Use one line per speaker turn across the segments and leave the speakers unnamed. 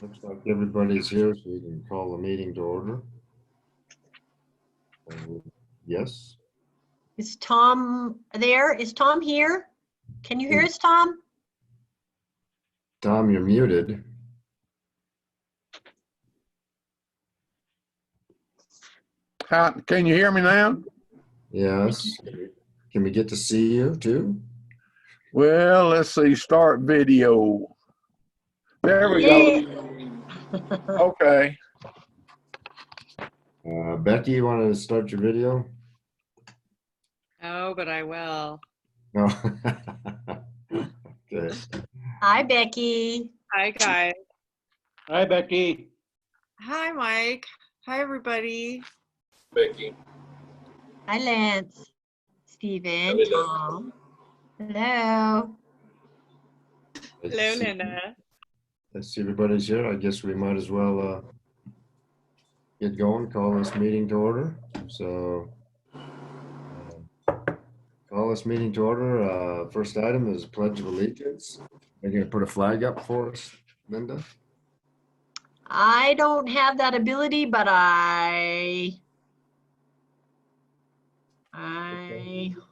Looks like everybody's here, so we can call the meeting to order. Yes,
Is Tom there? Is Tom here? Can you hear us, Tom?
Tom, you're muted.
Can you hear me now?
Yes. Can we get to see you too?
Well, let's see. Start video. There we
Yay.
go. Okay.
Becky, you want to start your video?
Oh, but I will.
No. Okay.
Hi, Becky.
Hi, guys.
Hi, Becky.
Hi, Mike. Hi, everybody.
Becky.
Hi, Lance. Stephen.
Hello.
Tom. Hello.
Hello, Linda.
Let's see, everybody's here. I guess we might as well get going, call this meeting to order. So, call this meeting to order. First item is Pledge of Allegiance. You're going to put a flag up for us, Linda?
I don't have that ability, but I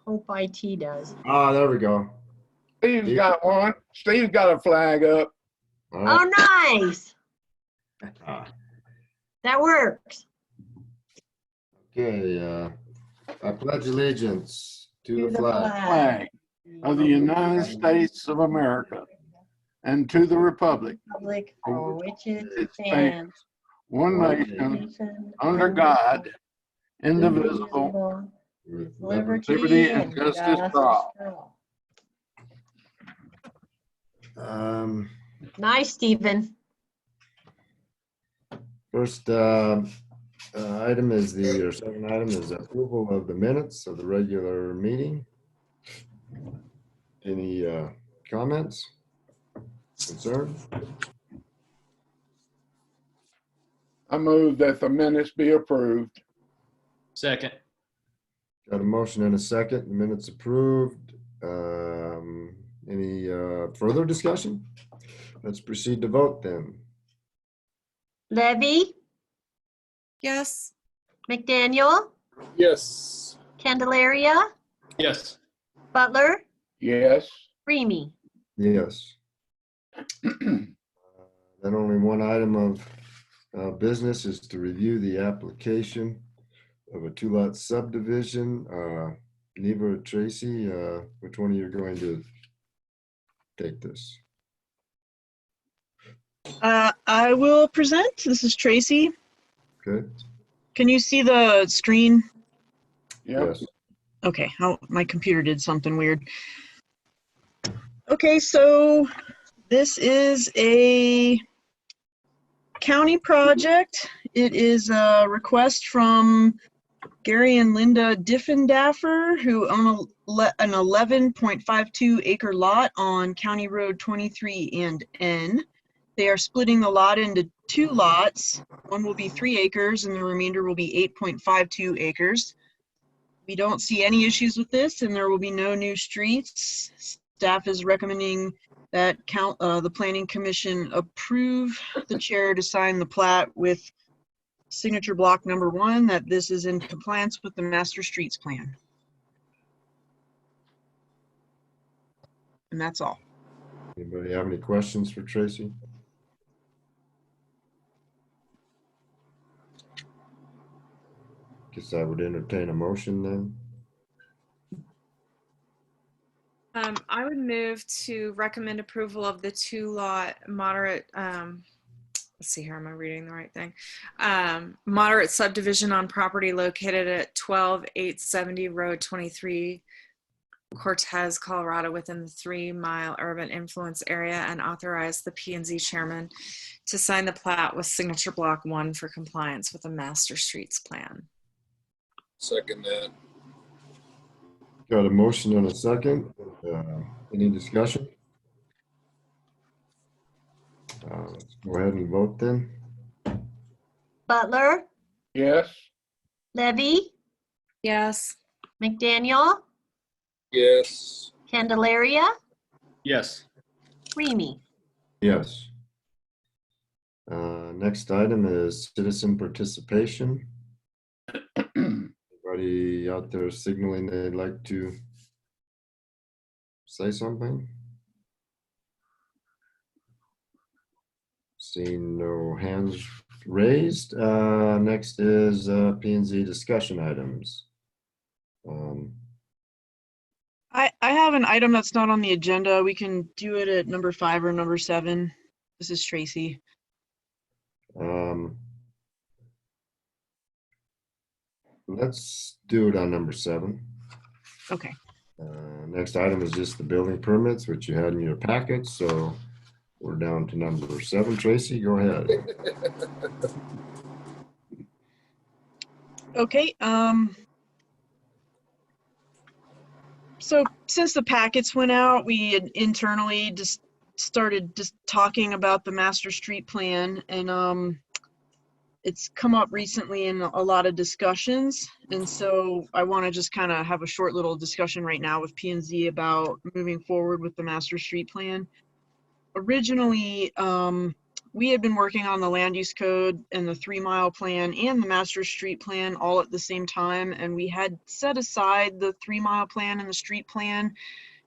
hope IT does.
Ah, there we go.
Steve's got one. Steve's got a flag up.
All right.
Oh, nice. That works.
Okay, I pledge allegiance to the flag
Flag of the United States of America and to the republic,
Public for which it
it
stands.
one nation, under God, indivisible,
with
liberty and justice for all.
Nice, Stephen.
First item is or second item is approval of the minutes of the regular meeting. Any comments, concerns?
I move that the minutes be approved.
Second.
Got a motion and a second, minutes approved. Any further discussion? Let's proceed to vote then.
Levy,
Yes.
McDaniel,
Yes.
Candelaria,
Yes.
Butler,
Yes.
Remy.
Yes. Then only one item of business is to review the application of a two-lot subdivision. Neva or Tracy, which one of you are going to take this?
I will present. This is Tracy.
Okay.
Can you see the screen?
Yep.
Yes.
Okay, my computer did something weird. Okay, so this is a county project. It is a request from Gary and Linda Diffendaffer, who own an 11.52 acre lot on County Road 23 and N. They are splitting the lot into two lots. One will be 3 acres and the remainder will be 8.52 acres. We don't see any issues with this and there will be no new streets. Staff is recommending that the Planning Commission approve the chair to sign the plat with signature block number 1 that this is in compliance with the master streets plan. And that's all.
Anybody have any questions for Tracy? Guess I would entertain a motion then.
I would move to recommend approval of the 2-lot moderate, let's see here, am I reading the right thing? Moderate subdivision on property located at 12870 Road 23, Cortez, Colorado, within the 3-mile urban influence area, and authorize the Pnz chairman to sign the plat with signature block 1 for compliance with the master streets plan.
Second that.
Got a motion and a second. Any discussion? Let's go ahead and vote then.
Butler,
Yes.
Levy,
Yes.
McDaniel,
Yes.
Candelaria,
Yes.
Remy.
Yes. Next item is citizen participation. Anybody out there signaling they'd like to say something? Seeing no hands raised. Next is Pnz discussion items.
I have an item that's not on the agenda. We can do it at number 5 or number 7. This is Tracy.
Let's do it on number 7.
Okay.
Next item is just the building permits, which you had in your packet. So we're down to number 7. Tracy, go ahead.
Okay. So since the packets went out, we had internally just started talking about the master street plan, and it's come up recently in a lot of discussions. And so I want to just kind of have a short little discussion right now with P&Z about moving forward with the master street plan. Originally, we had been working on the land use code and the 3-mile plan and the master street plan all at the same time. And we had set aside the 3-mile plan and the street plan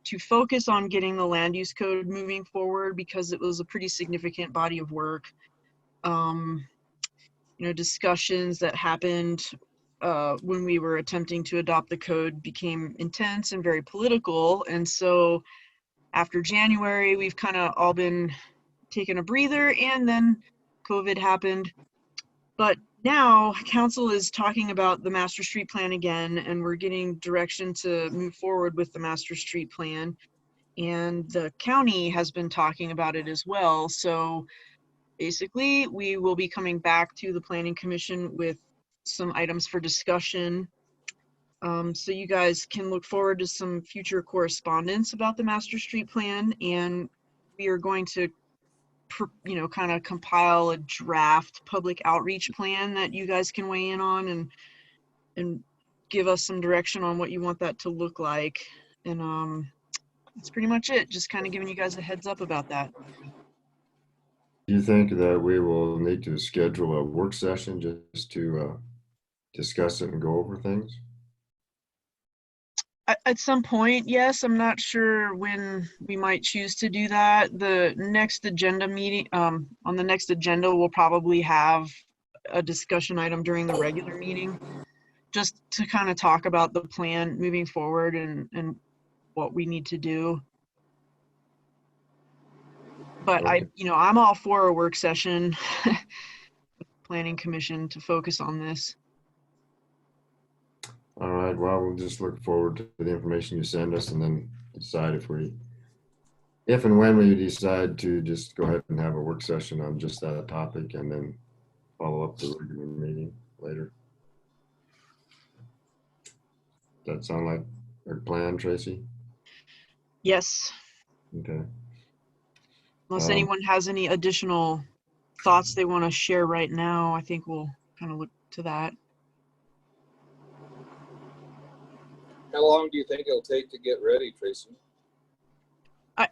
to focus on getting the land use code moving forward because it was a pretty significant body of work. You know, discussions that happened when we were attempting to adopt the code became intense and very political. And so after January, we've kind of all been taking a breather, and then COVID happened. But now council is talking about the master street plan again, and we're getting direction to move forward with the master street plan. And the county has been talking about it as well. So basically, we will be coming back to the Planning Commission with some items for discussion. So you guys can look forward to some future correspondence about the master street plan, and we are going to, you know, kind of compile a draft public outreach plan that you guys can weigh in on and give us some direction on what you want that to look like. And that's pretty much it. Just kind of giving you guys a heads up about that.
Do you think that we will need to schedule a work session just to discuss it and go over things?
At some point, yes. I'm not sure when we might choose to do that. The next agenda meeting, on the next agenda, we'll probably have a discussion item during the regular meeting, just to kind of talk about the plan moving forward and what we need to do. But
Okay.
I'm all for a work session, Planning Commission, to focus on this.
All right, well, we'll just look forward to the information you send us and then decide if and when we decide to just go ahead and have a work session on just that topic and then follow up the regular meeting later. Does that sound like our plan, Tracy?
Yes,
Okay.
unless anyone has any additional thoughts they want to share right now, I think we'll kind of look to that.
How long do you think it'll take to get ready, Tracy?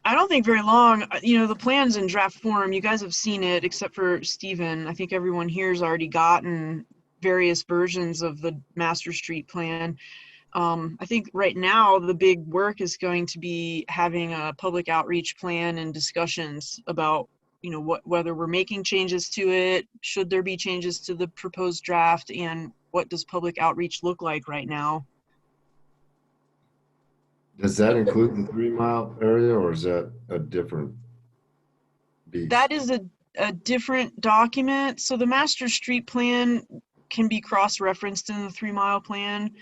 I don't think very long. The plan's in draft form. You guys have seen it, except for Steven. I think everyone here has already gotten various versions of the Master Street plan. I think right now the big work is going to be having a public outreach plan and discussions about, whether we're making changes to it, should there be changes to the proposed draft, and what does public outreach look like right now?
Does that include the 3-mile area or is that a different beast?
That is a different document. So the master street plan can be cross-referenced in the 3-mile plan.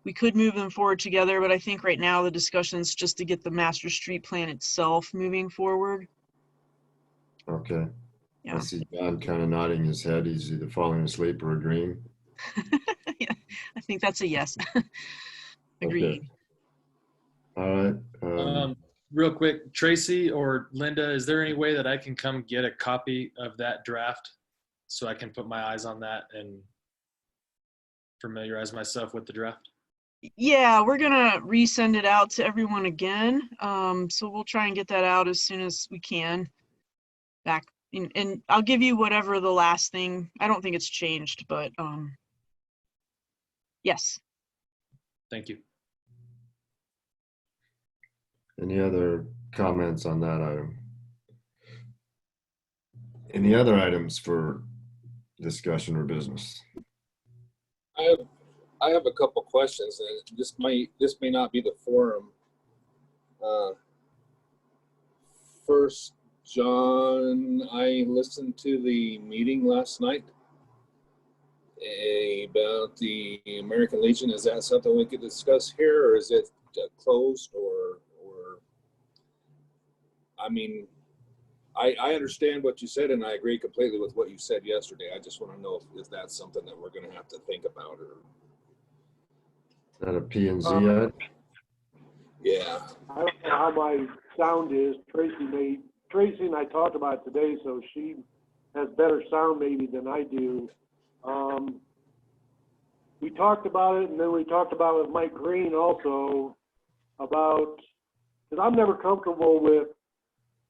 We could move them forward together, but I think right now the discussion's just to get the master street plan itself moving forward.
Okay.
Yeah.
I see John kind of nodding his head. He's either falling asleep or agreeing.
Yeah, I think that's a yes. Agreed.
Okay. All right.
Real quick, Tracy or Linda, is there any way that I can come get a copy of that draft so I can put my eyes on that and familiarize myself with the draft?
Yeah, we're gonna resend it out to everyone again. So we'll try and get that out as soon as we can back, And I'll give you whatever the last thing, I don't think it's changed, but yes.
Thank you.
Any other comments on that item? Any other items for discussion or business?
I have a couple questions, and this may not be the forum. First, John, I listened to the meeting last night about the American Legion. Is that something we could discuss here, or is it closed, or I mean, I understand what you said, and I agree completely with what you said yesterday. I just want to know if that's something that we're going to have to think about, or
Is that a P&Z item?
yeah.
I don't know how my sound is. Tracy and I talked about it today, so she has better sound maybe than I do. We talked about it, and then we talked about it with Mike Green also about, because I'm never comfortable with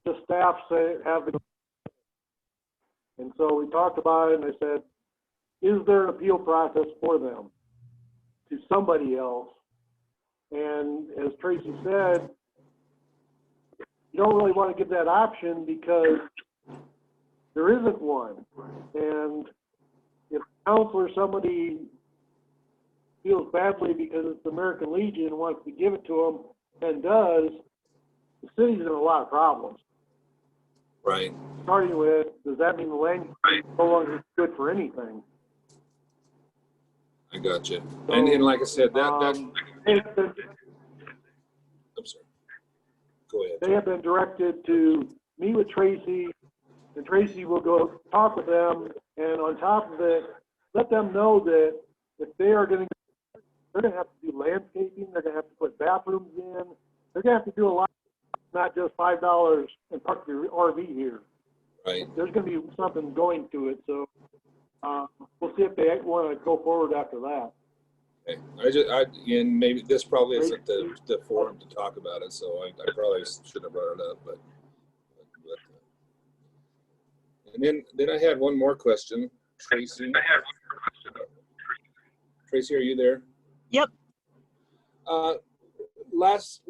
the staff having, and so we talked about it, and I said, is there an appeal process for them to somebody else? And as Tracy said, you don't really want to give that option because there isn't one. And if council or somebody feels badly because it's the American Legion and wants to give it to them and does, the city's in a lot of problems.
Right.
Starting with, does that mean the land is no longer good for anything?
I got you. And like I said, I'm sorry. Go ahead.
They have been directed to meet with Tracy, and Tracy will go talk with them, and on top of it, let them know that if they are they're going to have to do landscaping, they're going to have to put bathrooms in, they're going to have to do a lot, not just $5 and park your RV here.
Right.
There's going to be something going to it, so we'll see if they want to go forward after that.
Okay. And maybe this probably isn't the forum to talk about it, so I probably should have brought it up. But and then I had one more question, Tracy. Tracy, are you there?
Yep.
Our last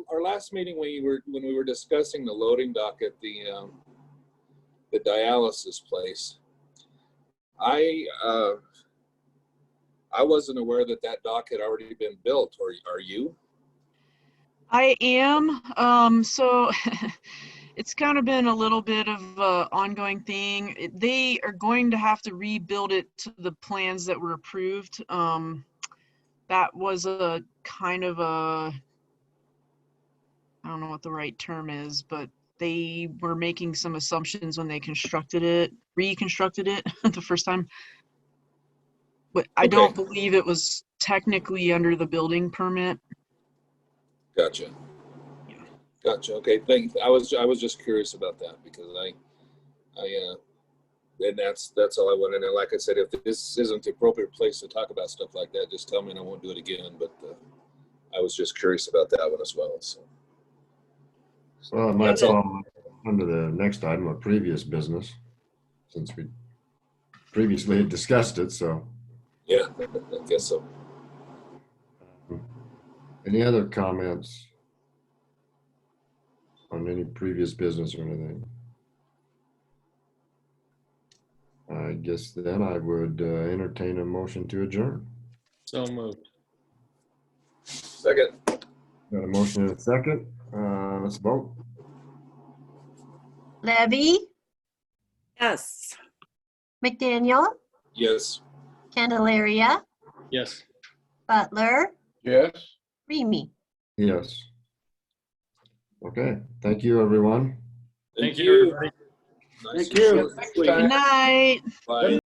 meeting when we were discussing the loading dock at the dialysis place, I wasn't aware that dock had already been built, or are you?
I am. So it's kind of been a little bit of an ongoing thing. They are going to have to rebuild it to the plans that were approved. That was a kind of I don't know what the right term is, but they were making some assumptions when they reconstructed it the first time. But I don't believe it was technically under the building permit.
Gotcha.
Yeah.
Gotcha. Okay. Thanks. I was just curious about that because and that's all I wanted. And like I said, if this isn't the appropriate place to talk about stuff like that, just tell me and I won't do it again. But I was just curious about that one as well. So.
Well, it might
That's all.
fall under the next item of previous business, since we previously had discussed it, so.
Yeah, I guess so.
Any other comments on any previous business or anything? I guess then I would entertain a motion to adjourn.
So moved.
Second.
Got a motion and a second. Let's vote.
Levy,
Yes.
McDaniel,
Yes.
Candelaria,
Yes.
Butler,
Yes.
Remy.
Yes. Okay, thank you, everyone.
Thank
Thank you,
you.
everybody.
Nice
Thank you.
and short and sweet.
Good night.
Bye.